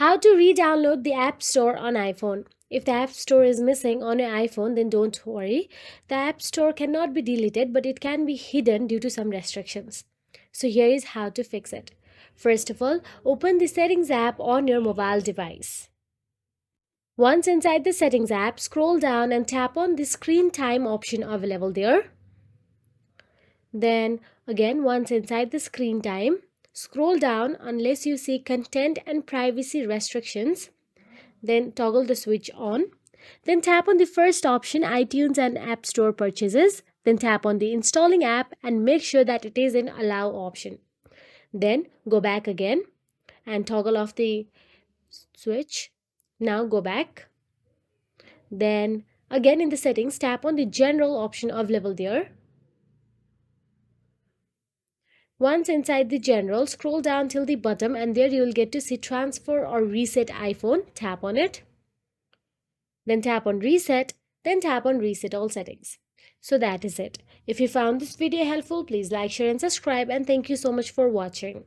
How to re-download the App Store on iPhone. If the App Store is missing on your iPhone, then don't worry. The App Store cannot be deleted, but it can be hidden due to some restrictions. So here is how to fix it. First of all, open the Settings app on your mobile device. Once inside the Settings app, scroll down and tap on the Screen Time option available there. Then again, once inside the Screen Time, scroll down unless you see Content and Privacy Restrictions. Then toggle the switch on. Then tap on the first option, iTunes and App Store purchases. Then tap on the installing app and make sure that it is in allow option. Then go back again and toggle off the switch. Now go back. Then again in the settings, tap on the general option available there. Once inside the general, scroll down till the bottom and there you will get to see transfer or reset iPhone. Tap on it. Then tap on reset. Then tap on reset all settings. So that is it. If you found this video helpful, please like, share and subscribe, and thank you so much for watching.